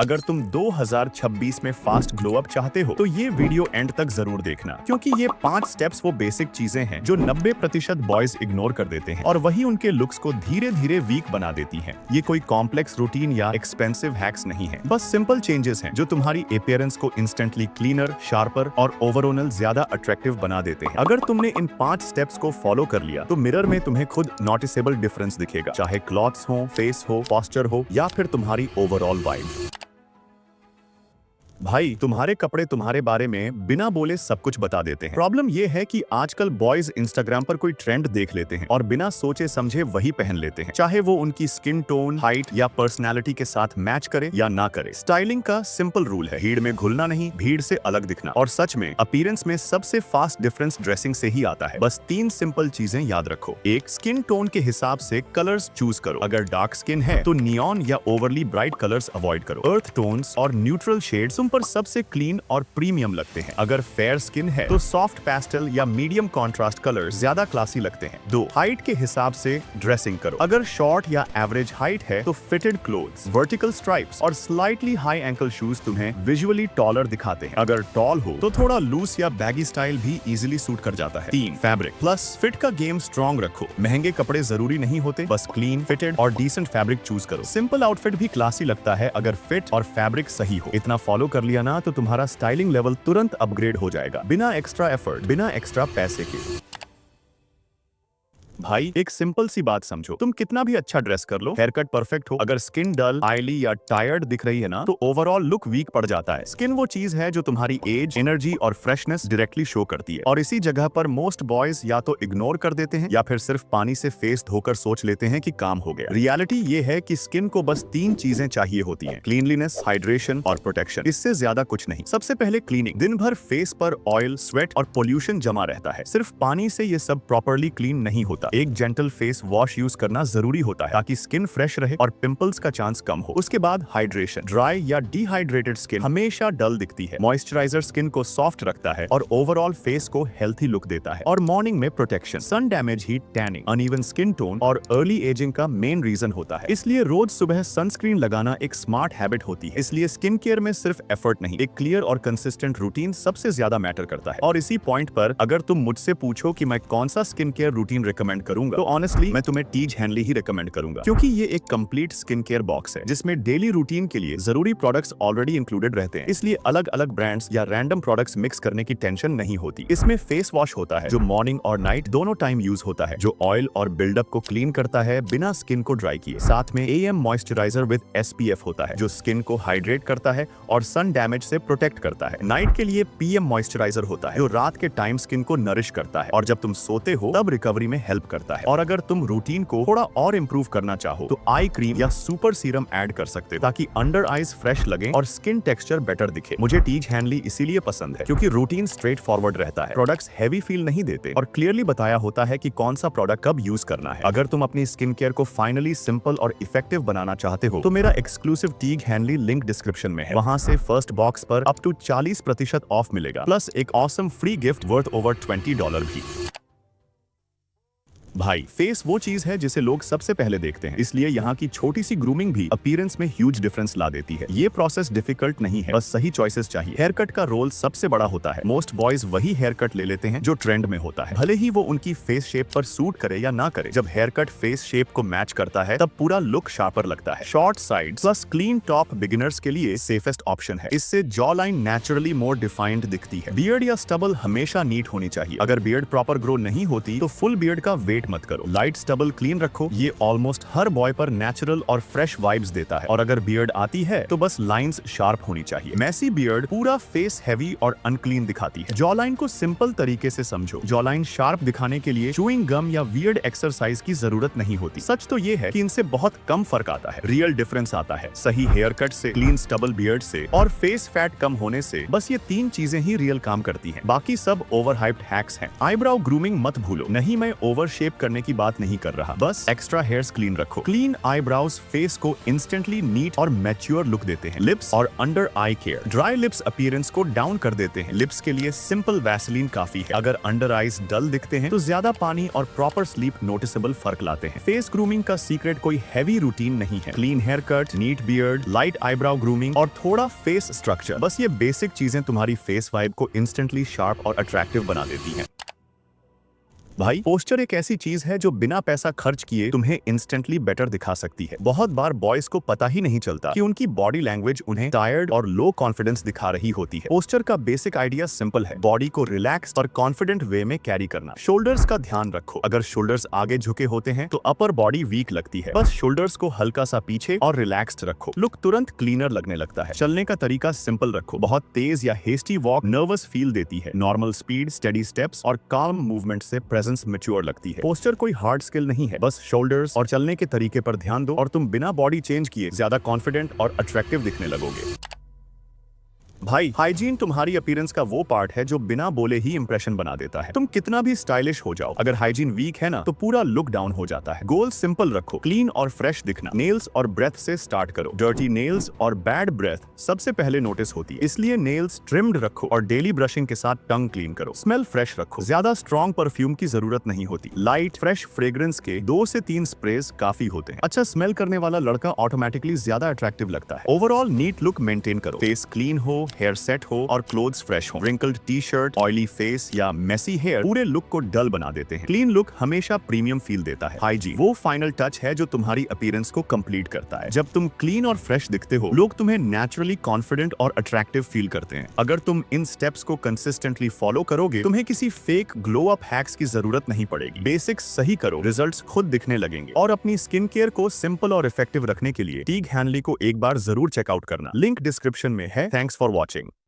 अगर तुम 2026 में फास्ट ग्लो अप चाहते हो तो ये वीडियो एंड तक जरूर देखना, क्योंकि ये 5 स्टेप्स वो बेसिक चीजें हैं जो 90% बॉयज इग्नोर कर देते हैं और वही उनके लुक्स को धीरे धीरे वीक बना देती हैं। ये कोई कॉम्प्लेक्स रूटीन या एक्सपेंसिव हैक्स नहीं है, बस सिंपल चेंजेस हैं जो तुम्हारी अपीयरेंस को इंस्टेंटली क्लीनर, शार्पर और ओवरऑल ज्यादा अट्रैक्टिव बना देते हैं। अगर तुमने इन 5 स्टेप्स को फॉलो कर लिया तो मिरर में तुम्हें खुद नोटिसेबल डिफरेंस दिखेगा, चाहे क्लॉथ्स हो, फेस हो, पोस्चर हो या फिर तुम्हारी ओवरऑल वाइब। भाई, तुम्हारे कपड़े तुम्हारे बारे में बिना बोले सब कुछ बता देते हैं। प्रॉब्लम ये है कि आजकल बॉयज इंस्टाग्राम पर कोई ट्रेंड देख लेते हैं और बिना सोचे समझे वही पहन लेते हैं, चाहे वो उनकी स्किन टोन, हाइट या पर्सनैलिटी के साथ मैच करे या ना करे। स्टाइलिंग का सिंपल रूल है, भीड़ में घुलना नहीं, भीड़ से अलग दिखना। और सच में अपीयरेंस में सबसे फास्ट डिफरेंस ड्रेसिंग से ही आता है। बस 3 सिंपल चीजें याद रखो। 1, स्किन टोन के हिसाब से कलर्स चूज करो। अगर डार्क स्किन है तो नियॉन या ओवरली ब्राइट कलर्स अवॉइड करो। अर्थ टोन्स और न्यूट्रल शेड्स तुम पर सबसे क्लीन और प्रीमियम लगते हैं। अगर फेयर स्किन है तो सॉफ्ट पेस्टल या मीडियम कॉन्ट्रास्ट कलर्स ज्यादा क्लासी लगते हैं। 2, हाइट के हिसाब से ड्रेसिंग करो। अगर शॉर्ट या एवरेज हाइट है तो फिटेड क्लोथ्स, वर्टिकल स्ट्राइप्स और स्लाइटली हाई एंकल शूज तुम्हें विजुअली टॉलर दिखाते हैं। अगर टॉल हो तो थोड़ा लूज या बैगी स्टाइल भी इजीली सूट कर जाता है। 3, फैब्रिक प्लस फिट का गेम स्ट्रॉन्ग रखो। महंगे कपड़े जरूरी नहीं होते, बस क्लीन, फिटेड और डिसेंट फैब्रिक चूज करो। सिंपल आउटफिट भी क्लासी लगता है अगर फिट और फैब्रिक सही हो। इतना फॉलो कर लिया ना तो तुम्हारा स्टाइलिंग लेवल तुरंत अपग्रेड हो जाएगा, बिना एक्स्ट्रा एफर्ट, बिना एक्स्ट्रा पैसे के। भाई, एक सिंपल सी बात समझो, तुम कितना भी अच्छा ड्रेस कर लो, हेयर कट परफेक्ट हो, अगर स्किन डल, आयली या टायर्ड दिख रही है ना तो ओवरऑल लुक वीक पड़ जाता है। स्किन वो चीज है जो तुम्हारी एज, एनर्जी और फ्रेशनेस डायरेक्टली शो करती है। और इसी जगह पर मोस्ट बॉयज या तो इग्नोर कर देते हैं या फिर सिर्फ पानी से फेस धोकर सोच लेते हैं कि काम हो गया। रियलिटी ये है कि स्किन को बस 3 चीजें चाहिए होती हैं, क्लीनलीनेस, हाइड्रेशन और प्रोटेक्शन। इससे ज्यादा कुछ नहीं। सबसे पहले क्लीनिंग। दिन भर फेस पर ऑयल, स्वेट और पोल्यूशन जमा रहता है। सिर्फ पानी से ये सब प्रॉपर्ली क्लीन नहीं होता। एक जेंटल फेस वॉश यूज करना जरूरी होता है ताकि स्किन फ्रेश रहे और पिंपल्स का चांस कम हो। उसके बाद हाइड्रेशन। ड्राई या डिहाइड्रेटेड स्किन हमेशा डल दिखती है। मॉइस्चराइजर स्किन को सॉफ्ट रखता है और ओवरऑल फेस को हेल्थी लुक देता है। और मॉर्निंग में protection. Sun damage, heat, tanning, uneven skin tone और अर्ली एजिंग का मेन रीजन होता है। इसलिए रोज सुबह सनस्क्रीन लगाना एक स्मार्ट हैबिट होती है। इसलिए स्किन केयर में सिर्फ एफर्ट नहीं, एक क्लियर और कंसिस्टेंट रूटीन सबसे ज्यादा मैटर करता है। और इसी पॉइंट पर अगर तुम मुझसे पूछो कि मैं कौन सा स्किन केयर रूटीन रिकमेंड करूंगा तो ऑनेस्टली मैं तुम्हें टीज हेनली ही रिकमेंड करूंगा, क्योंकि ये एक कंप्लीट स्किन केयर बॉक्स है जिसमें डेली रूटीन के लिए जरूरी प्रोडक्ट्स ऑलरेडी इंक्लूडेड रहते हैं। इसलिए अलग अलग ब्रांड्स या रैंडम प्रोडक्ट्स मिक्स करने की टेंशन नहीं होती। इसमें फेस वॉश होता है जो मॉर्निंग और नाइट दोनों टाइम यूज होता है, जो ऑयल और बिल्डअप को क्लीन करता है बिना स्किन को ड्राई किए। साथ में AM मॉइस्चराइजर विद SPF होता है जो स्किन को हाइड्रेट करता है और सन डैमेज से प्रोटेक्ट करता है। नाइट के लिए PM मॉइस्चराइजर होता है जो रात के टाइम स्किन को नरिश करता है और जब तुम सोते हो तब रिकवरी में हेल्प करता है। और अगर तुम रूटीन को थोड़ा और इंप्रूव करना चाहो तो आई क्रीम या सुपर सीरम ऐड कर सकते हो ताकि अंडर आईज फ्रेश लगे और स्किन टेक्सचर बेटर दिखे। मुझे टीज हैनली इसीलिए पसंद है क्योंकि रूटीन स्ट्रेट फॉरवर्ड रहता है, प्रोडक्ट्स हैवी फील नहीं देते और क्लियरली बताया होता है कि कौन सा प्रोडक्ट कब यूज करना है। अगर तुम अपनी स्किन केयर को फाइनली सिंपल और इफेक्टिव बनाना चाहते हो तो मेरा एक्सक्लूसिव टीज हैनली लिंक डिस्क्रिप्शन में है। वहां से फर्स्ट बॉक्स पर अप टू 40% ऑफ मिलेगा, प्लस एक awesome free gift worth over $20 भी। भाई, फेस वो चीज है जिसे लोग सबसे पहले देखते हैं, इसलिए यहाँ की छोटी सी ग्रूमिंग भी अपीयरेंस में ह्यूज डिफरेंस ला देती है। ये प्रोसेस डिफिकल्ट नहीं है, बस सही चॉइसेस चाहिए। हेयर कट का रोल सबसे बड़ा होता है। मोस्ट बॉयज वही हेयर कट ले लेते हैं जो ट्रेंड में होता है, भले ही वो उनकी फेस शेप पर सूट करे या ना करे। जब हेयर कट फेस शेप को मैच करता है तब पूरा लुक शार्पर लगता है। Short sides plus clean top beginners के लिए सेफेस्ट ऑप्शन है। इससे जॉ लाइन नेचुरली मोर डिफाइंड दिखती है। बियर्ड या स्टबल हमेशा नीट होनी चाहिए। अगर बियर्ड प्रॉपर ग्रो नहीं होती तो फुल बियर्ड का वेट मत करो। लाइट स्टबल क्लीन रखो, ये ऑलमोस्ट हर बॉय पर नेचुरल और फ्रेश वाइब्स देता है। और अगर बियर्ड आती है तो बस लाइंस शार्प होनी चाहिए। मैसी बियर्ड पूरा फेस हैवी और अनक्लीन दिखाती है। जॉ लाइन को सिंपल तरीके से समझो। जॉ लाइन शार्प दिखाने के लिए चूइंग गम या वियर्ड एक्सरसाइज की जरूरत नहीं होती। सच तो ये है कि इनसे बहुत कम फर्क आता है। रियल डिफरेंस आता है सही हेयर कट से, क्लीन स्टबल बियर्ड से और फेस फैट कम होने से। बस ये 3 चीजें ही रियल काम करती हैं, बाकी सब ओवर हाइप्ड हैक्स हैं। आईब्राउ ग्रूमिंग मत भूलो। नहीं मैं ओवर शेप शेप करने की बात नहीं कर रहा, बस एक्स्ट्रा हेयर्स क्लीन रखो। क्लीन आईब्राउज फेस को इंस्टेंटली नीट और मैच्योर लुक देते हैं। लिप्स और अंडर आई केयर ड्राई लिप्स अपीयरेंस को डाउन कर देते हैं। लिप्स के लिए सिंपल वैसलीन काफी है। अगर अंडर आईज डल दिखते हैं तो ज्यादा पानी और प्रॉपर स्लीप नोटिसेबल फर्क लाते हैं। फेस ग्रूमिंग का सीक्रेट कोई हैवी रूटीन नहीं है। Clean haircut, neat beard, light eyebrow grooming और थोड़ा फेस स्ट्रक्चर, बस ये बेसिक चीजें तुम्हारी फेस वाइब को इंस्टेंटली शार्प और अट्रैक्टिव बना देती हैं। भाई, पोस्चर एक ऐसी चीज है जो बिना पैसा खर्च किए तुम्हें इंस्टेंटली बेटर दिखा सकती है। बहुत बार बॉयज को पता ही नहीं चलता कि उनकी बॉडी लैंग्वेज उन्हें टायर्ड और लो कॉन्फिडेंस दिखा रही होती है। पोस्चर का बेसिक आइडिया सिंपल है, बॉडी को रिलैक्स और कॉन्फिडेंट वे में कैरी करना। शोल्डर्स का ध्यान रखो, अगर शोल्डर्स आगे झुके होते हैं तो अपर बॉडी वीक लगती है। बस शोल्डर्स को हल्का सा पीछे और रिलैक्स्ड रखो, लुक तुरंत क्लीनर लगने लगता है। चलने का तरीका सिंपल रखो, बहुत तेज या हेस्टी वॉक नर्वस फील देती है। नॉर्मल स्पीड, स्टेडी स्टेप्स और काम मूवमेंट से प्रेजेंस मैच्योर लगती है। पोस्चर कोई हार्ड स्किल नहीं है, बस शोल्डर्स और चलने के तरीके पर ध्यान दो और तुम बिना बॉडी चेंज किए ज्यादा कॉन्फिडेंट और अट्रैक्टिव दिखने लगोगे। भाई, हाइजीन तुम्हारी अपीयरेंस का वो पार्ट है जो बिना बोले ही इंप्रेशन बना देता है। तुम कितना भी स्टाइलिश हो जाओ, अगर हाइजीन वीक है ना तो पूरा लुक डाउन हो जाता है। गोल सिंपल रखो, क्लीन और फ्रेश दिखना। नेल्स और ब्रेथ से स्टार्ट करो। डर्टी नेल्स और बैड ब्रेथ सबसे पहले नोटिस होती है, इसलिए नेल्स ट्रिम्ड रखो और डेली ब्रशिंग के साथ टंग क्लीन करो। स्मेल फ्रेश रखो, ज्यादा स्ट्रॉन्ग परफ्यूम की जरूरत नहीं होती। लाइट फ्रेश फ्रेग्रेंस के 2 से 3 स्प्रेज काफी होते हैं। अच्छा स्मेल करने वाला लड़का ऑटोमेटिकली ज्यादा अट्रैक्टिव लगता है। ओवरऑल नीट लुक मेंटेन करो, फेस क्लीन हो, हेयर सेट हो और क्लोथ्स फ्रेश हो। Wrinkled T shirt, oily face या मेसी हेयर पूरे लुक को डल बना देते हैं। क्लीन लुक हमेशा प्रीमियम फील देता है। हाइजीन वो फाइनल टच है जो तुम्हारी अपीयरेंस को कंप्लीट करता है। जब तुम क्लीन और फ्रेश दिखते हो, लोग तुम्हें नेचुरली कॉन्फिडेंट और अट्रैक्टिव फील करते हैं। अगर तुम इन स्टेप्स को कंसिस्टेंटली फॉलो करोगे, तुम्हें किसी फेक ग्लो अप हैक्स की जरूरत नहीं पड़ेगी। बेसिक्स सही करो, रिजल्ट्स खुद दिखने लगेंगे। और अपनी स्किन केयर को सिंपल और इफेक्टिव रखने के लिए टीग हैनली को एक बार जरूर चेकआउट करना, लिंक डिस्क्रिप्शन में है। Thanks for watching.